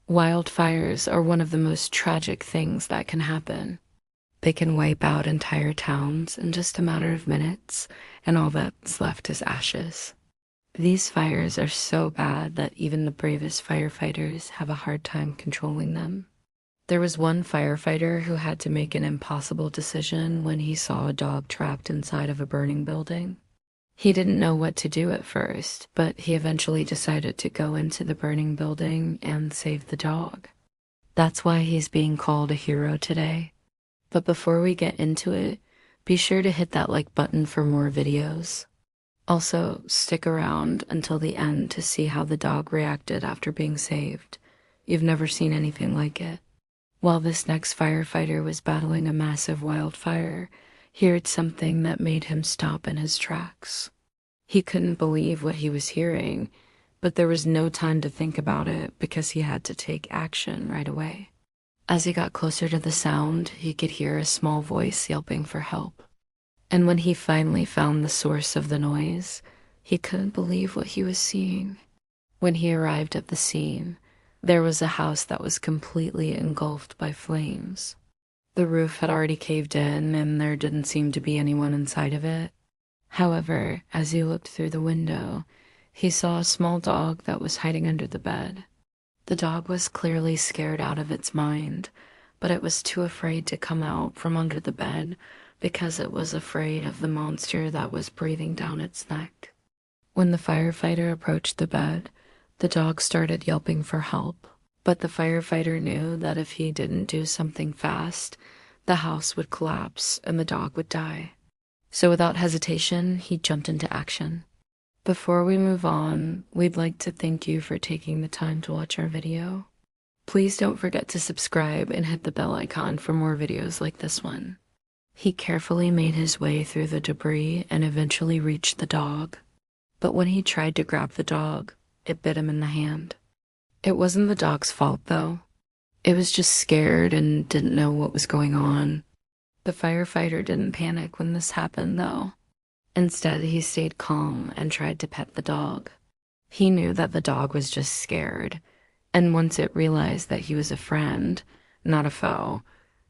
Wildfires are one of the most tragic things that can happen. They can wipe out entire towns in just a matter of minutes, and all that's left is ashes. These fires are so bad that even the bravest firefighters have a hard time controlling them. There was one firefighter who had to make an impossible decision when he saw a dog trapped inside of a burning building. He didn't know what to do at first, but he eventually decided to go into the burning building and save the dog. That's why he's being called a hero today. But before we get into it, be sure to hit that like button for more videos. Also, stick around until the end to see how the dog reacted after being saved. You've never seen anything like it. While this next firefighter was battling a massive wildfire, he heard something that made him stop in his tracks. He couldn't believe what he was hearing, but there was no time to think about it because he had to take action right away. As he got closer to the sound, he could hear a small voice yelping for help. And when he finally found the source of the noise, he couldn't believe what he was seeing. When he arrived at the scene, there was a house that was completely engulfed by flames. The roof had already caved in, and there didn't seem to be anyone inside of it. However, as he looked through the window, he saw a small dog that was hiding under the bed. The dog was clearly scared out of its mind, but it was too afraid to come out from under the bed because it was afraid of the monster that was breathing down its neck. When the firefighter approached the bed, the dog started yelping for help, but the firefighter knew that if he didn't do something fast, the house would collapse and the dog would die. So without hesitation, he jumped into action. Before we move on, we'd like to thank you for taking the time to watch our video. Please don't forget to subscribe and hit the bell icon for more videos like this one. He carefully made his way through the debris and eventually reached the dog. But when he tried to grab the dog, it bit him in the hand. It wasn't the dog's fault, though. It was just scared and didn't know what was going on. The firefighter didn't panic when this happened, though. Instead, he stayed calm and tried to pet the dog. He knew that the dog was just scared, and once it realized that he was a friend, not a foe,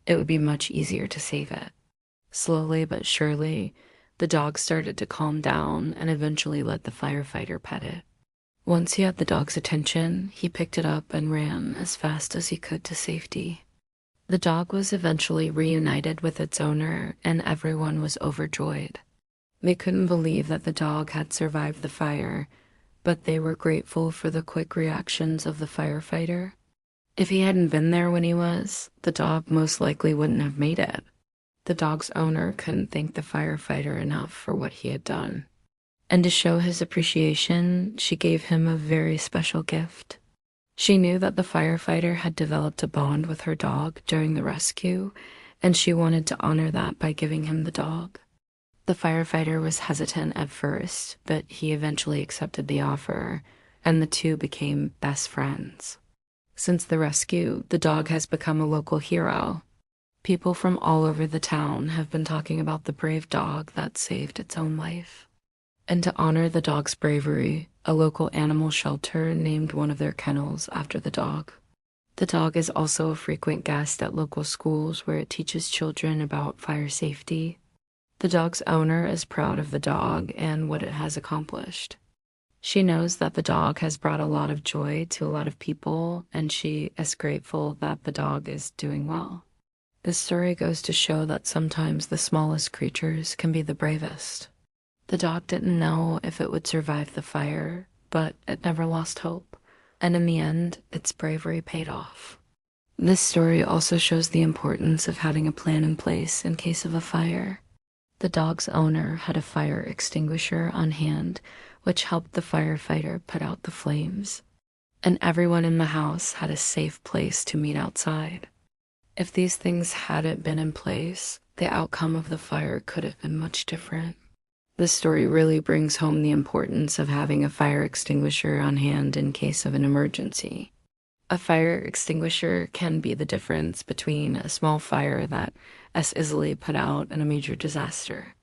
it would be much easier to save it. Slowly but surely, the dog started to calm down and eventually let the firefighter pet it. Once he had the dog's attention, he picked it up and ran as fast as he could to safety. The dog was eventually reunited with its owner, and everyone was overjoyed. They couldn't believe that the dog had survived the fire, but they were grateful for the quick reactions of the firefighter. If he hadn't been there when he was, the dog most likely wouldn't have made it. The dog's owner couldn't thank the firefighter enough for what he had done. And to show his appreciation, she gave him a very special gift. She knew that the firefighter had developed a bond with her dog during the rescue, and she wanted to honor that by giving him the dog. The firefighter was hesitant at first, but he eventually accepted the offer, and the two became best friends. Since the rescue, the dog has become a local hero. People from all over the town have been talking about the brave dog that saved its own life. And to honor the dog's bravery, a local animal shelter named one of their kennels after the dog. The dog is also a frequent guest at local schools where it teaches children about fire safety. The dog's owner is proud of the dog and what it has accomplished. She knows that the dog has brought a lot of joy to a lot of people, and she is grateful that the dog is doing well. This story goes to show that sometimes the smallest creatures can be the bravest. The dog didn't know if it would survive the fire, but it never lost hope, and in the end, its bravery paid off. This story also shows the importance of having a plan in place in case of a fire. The dog's owner had a fire extinguisher on hand, which helped the firefighter put out the flames, and everyone in the house had a safe place to meet outside. If these things hadn't been in place, the outcome of the fire could have been much different. This story really brings home the importance of having a fire extinguisher on hand in case of an emergency. A fire extinguisher can be the difference between a small fire that is easily put out and a major disaster.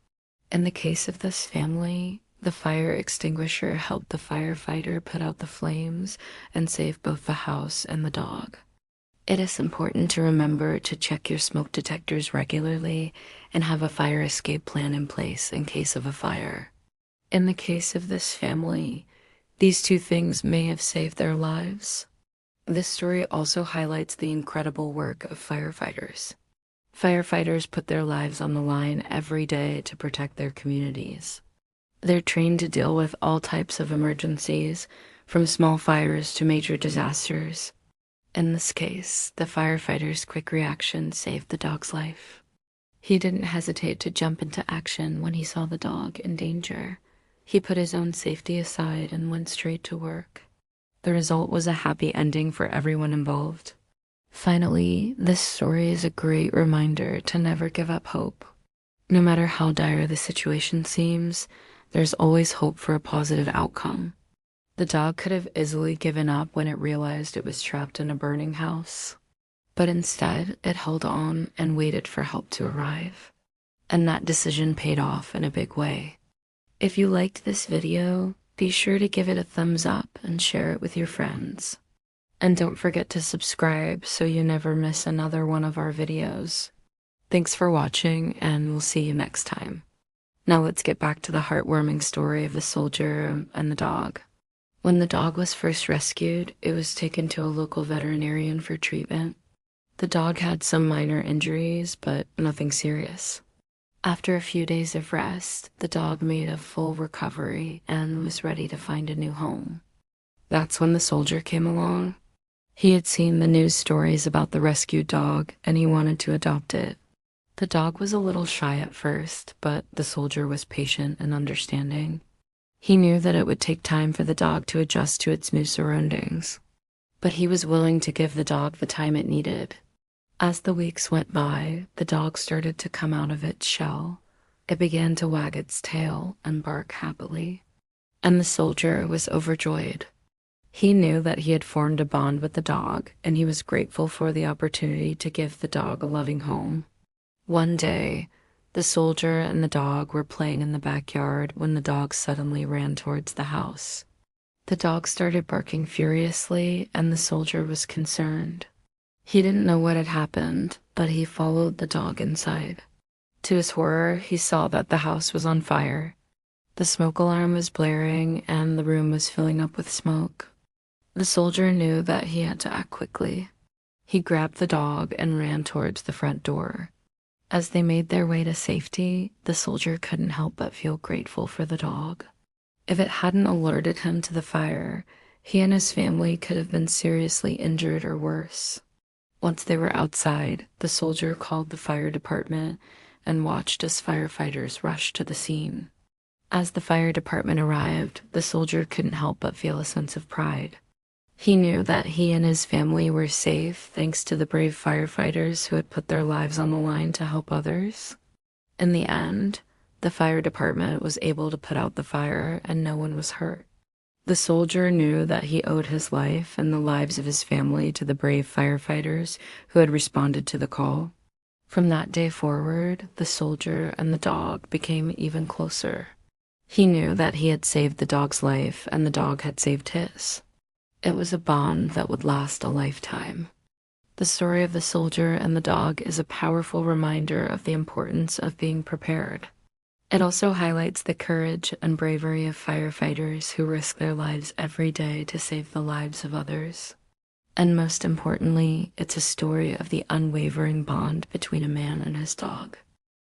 In the case of this family, The fire extinguisher helped the firefighter put out the flames and save both the house and the dog. It is important to remember to check your smoke detectors regularly and have a fire escape plan in place in case of a fire. In the case of this family, these two things may have saved their lives. This story also highlights the incredible work of firefighters. Firefighters put their lives on the line every day to protect their communities. They're trained to deal with all types of emergencies, from small fires to major disasters. In this case, the firefighter's quick reaction saved the dog's life. He didn't hesitate to jump into action when he saw the dog in danger. He put his own safety aside and went straight to work. The result was a happy ending for everyone involved. Finally, this story is a great reminder to never give up hope. No matter how dire the situation seems, there's always hope for a positive outcome. The dog could have easily given up when it realized it was trapped in a burning house. But instead, it held on and waited for help to arrive. And that decision paid off in a big way. If you liked this video, be sure to give it a thumbs up and share it with your friends. And don't forget to subscribe so you never miss another one of our videos. Thanks for watching, and we'll see you next time. Now let's get back to the heartwarming story of the soldier and the dog. When the dog was first rescued, it was taken to a local veterinarian for treatment. The dog had some minor injuries, but nothing serious. After a few days of rest, the dog made a full recovery and was ready to find a new home. That's when the soldier came along. He had seen the news stories about the rescued dog, and he wanted to adopt it. The dog was a little shy at first, but the soldier was patient and understanding. He knew that it would take time for the dog to adjust to its new surroundings, but he was willing to give the dog the time it needed. As the weeks went by, the dog started to come out of its shell. It began to wag its tail and bark happily, and the soldier was overjoyed. He knew that he had formed a bond with the dog, and he was grateful for the opportunity to give the dog a loving home. One day, the soldier and the dog were playing in the backyard when the dog suddenly ran towards the house. The dog started barking furiously, and the soldier was concerned. He didn't know what had happened, but he followed the dog inside. To his horror, he saw that the house was on fire. The smoke alarm was blaring, and the room was filling up with smoke. The soldier knew that he had to act quickly. He grabbed the dog and ran towards the front door. As they made their way to safety, the soldier couldn't help but feel grateful for the dog. If it hadn't alerted him to the fire, he and his family could have been seriously injured or worse. Once they were outside, the soldier called the fire department and watched as firefighters rushed to the scene. As the fire department arrived, the soldier couldn't help but feel a sense of pride. He knew that he and his family were safe thanks to the brave firefighters who had put their lives on the line to help others. In the end, the fire department was able to put out the fire and no one was hurt. The soldier knew that he owed his life and the lives of his family to the brave firefighters who had responded to the call. From that day forward, the soldier and the dog became even closer. He knew that he had saved the dog's life and the dog had saved his. It was a bond that would last a lifetime. The story of the soldier and the dog is a powerful reminder of the importance of being prepared. It also highlights the courage and bravery of firefighters who risk their lives every day to save the lives of others. And most importantly, it's a story of the unwavering bond between a man and his dog.